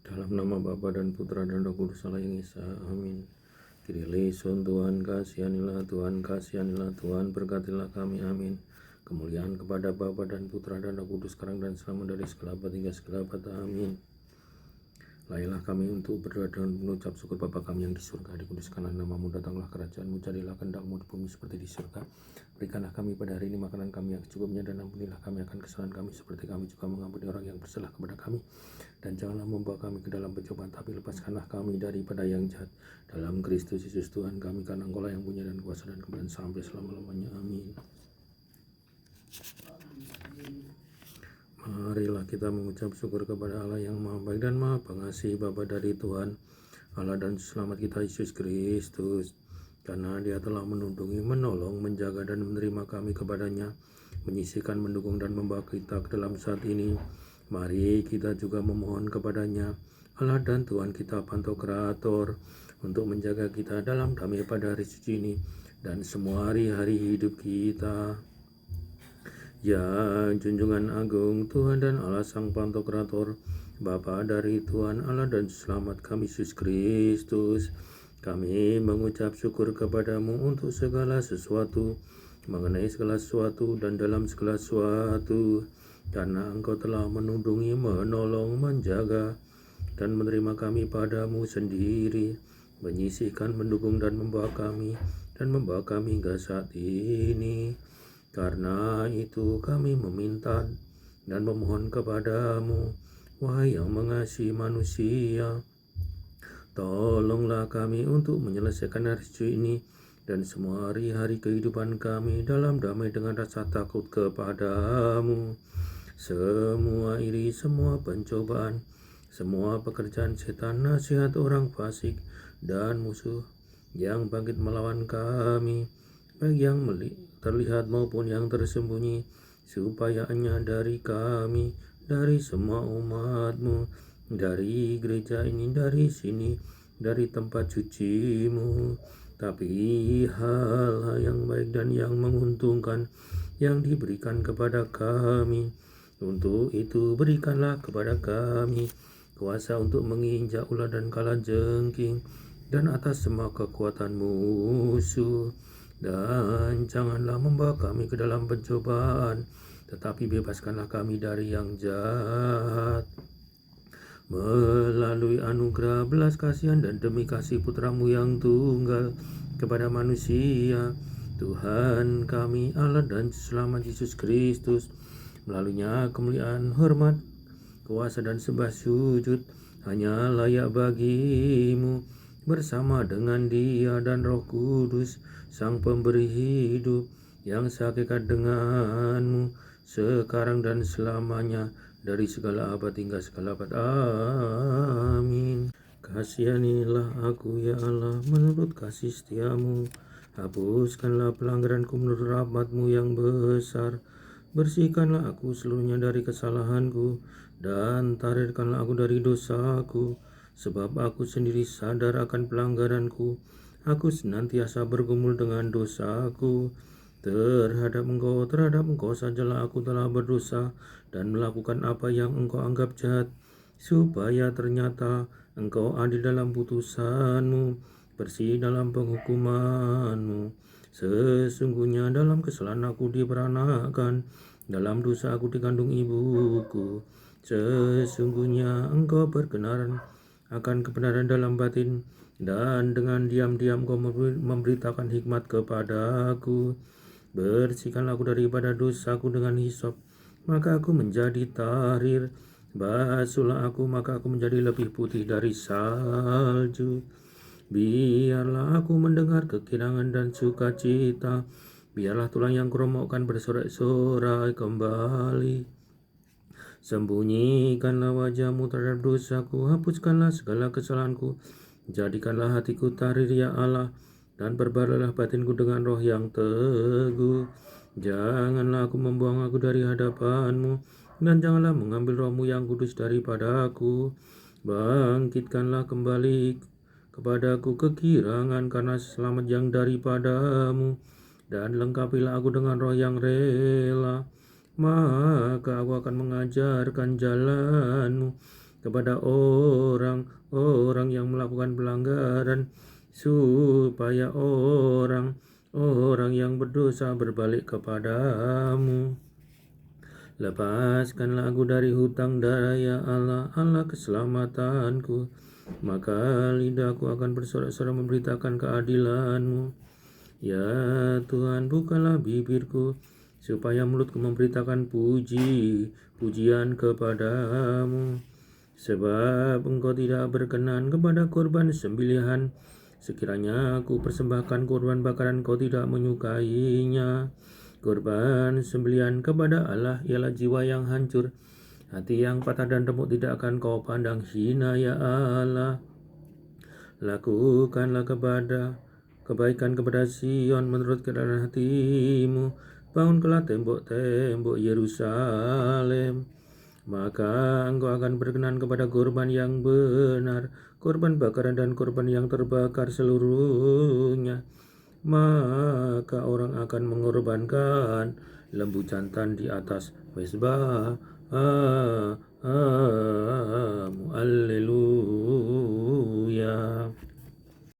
Dalam nama Bapa dan Putra dan Roh Kudus Allah yang Esa. Amin. Kirileson, Tuhan kasihanilah, Tuhan kasihanilah, Tuhan berkatilah kami. Amin. Kemuliaan kepada Bapa dan Putra dan Roh Kudus sekarang dan selama dari segala abad hingga segala abad. Amin. Layaklah kami untuk berdoa dan mengucap syukur Bapa kami yang di surga, dikuduskanlah namamu, datanglah kerajaanmu, jadilah kehendakmu di bumi seperti di surga. Berikanlah kami pada hari ini makanan kami yang secukupnya, dan ampunilah kami akan kesalahan kami seperti kami juga mengampuni orang yang bersalah kepada kami. Dan janganlah membawa kami ke dalam pencobaan, tapi lepaskanlah kami daripada yang jahat. Dalam Kristus Yesus Tuhan kami, karena Engkau lah yang punya dan kuasa dan kemuliaan sampai selama-lamanya. Amin. Marilah kita mengucap syukur kepada Allah yang Maha Baik dan Maha Pengasih, Bapa dari Tuhan Allah dan Selamat kita Yesus Kristus, karena Dia telah menundungi, menolong, menjaga dan menerima kami kepadanya, menyisihkan, mendukung dan membawa kita ke dalam saat ini. Mari kita juga memohon kepadanya, Allah dan Tuhan kita Pantokrator, untuk menjaga kita dalam damai pada hari suci ini dan semua hari-hari hidup kita. Ya junjungan agung Tuhan dan Allah Sang Pantokrator, Bapa dari Tuhan Allah dan Selamat kami Yesus Kristus, kami mengucap syukur kepadamu untuk segala sesuatu, mengenai segala sesuatu dan dalam segala sesuatu, karena Engkau telah menundungi, menolong, menjaga dan menerima kami padamu sendiri, menyisihkan, mendukung dan membawa kami hingga saat ini. Karena itu kami meminta dan memohon kepadamu, wahai yang mengasihi manusia, tolonglah kami untuk menyelesaikan hari suci ini dan semua hari-hari kehidupan kami dalam damai dengan rasa takut kepadamu. Semua iri, semua pencobaan, semua pekerjaan setan, nasihat orang fasik dan musuh yang bangkit melawan kami, baik yang terlihat maupun yang tersembunyi, supaya hanya dari kami, dari semua umat-Mu, dari gereja ini, dari sini, dari tempat suci-Mu, tapi hal-hal yang baik dan yang menguntungkan yang diberikan kepada kami. Untuk itu berikanlah kepada kami kuasa untuk menginjak ular dan kalajengking, dan atas semua kekuatan musuh. Dan janganlah membawa kami ke dalam pencobaan, tetapi bebaskanlah kami dari yang jahat, melalui anugerah belas kasihan dan demi kasih Putra-Mu yang tunggal kepada manusia, Tuhan kami Allah dan Selamat Yesus Kristus. Melaluinya kemuliaan, hormat, kuasa dan sembah sujud hanya layak bagi-Mu, bersama dengan Dia dan Roh Kudus, Sang Pemberi hidup, yang sehakikat dengan-Mu, sekarang dan selamanya, dari segala abad hingga segala abad. Amin. Kasihanilah aku ya Allah menurut kasih setia-Mu, hapuskanlah pelanggaranku menurut rahmat-Mu yang besar, bersihkanlah aku seluruhnya dari kesalahanku, dan tahirkanlah aku dari dosaku, sebab aku sendiri sadar akan pelanggaranku. Aku senantiasa bergumul dengan dosaku. Terhadap engkau sajalah aku telah berdosa dan melakukan apa yang engkau anggap jahat, supaya ternyata engkau adil dalam putusanmu, bersih dalam penghukumanmu. Sesungguhnya dalam kesalahan aku diperanakan, dalam dosa aku dikandung ibuku. Sesungguhnya engkau berkenan akan kebenaran dalam batin, dan dengan diam-diam kau memberitakan hikmat kepadaku. Bersihkanlah aku daripada dosaku dengan hisop, maka aku menjadi tahir. Basuhlah aku, maka aku menjadi lebih putih dari salju. Biarlah aku mendengar kekirangan dan sukacita, biarlah tulang yang kuromokkan bersorak-sorai kembali. Sembunyikanlah wajah-Mu terhadap dosaku, hapuskanlah segala kesalahanku, jadikanlah hatiku tahir ya Allah, dan perbaharailah batinku dengan roh yang teguh. Janganlah aku membuang aku dari hadapan-Mu, dan janganlah mengambil roh-Mu yang kudus daripada aku. Bangkitkanlah kembali kepadaku kekirangan karena selamat yang daripada-Mu, dan lengkapilah aku dengan roh yang rela. Maka aku akan mengajarkan jalan-Mu kepada orang-orang yang melakukan pelanggaran, supaya orang-orang yang berdosa berbalik kepadamu. Lepaskanlah aku dari hutang darah, ya Allah, Allah keselamatanku. Maka lidahku akan bersorak-sorai memberitakan keadilan-Mu. Ya Tuhan, bukalah bibirku, supaya mulutku memberitakan pujian kepadamu. Sebab Engkau tidak berkenan kepada korban sembelihan. Sekiranya aku persembahkan korban bakaran, Kau tidak menyukainya. Korban sembelihan kepada Allah ialah jiwa yang hancur. Hati yang patah dan remuk tidak akan Kau pandang hina, ya Allah. Lakukanlah kebaikan kepada Sion menurut keadaan hati-Mu. Bangunkanlah tembok-tembok Yerusalem. Maka Engkau akan berkenan kepada korban yang benar, korban bakaran dan korban yang terbakar seluruhnya. Maka orang akan mengorbankan lembu jantan di atas mezbah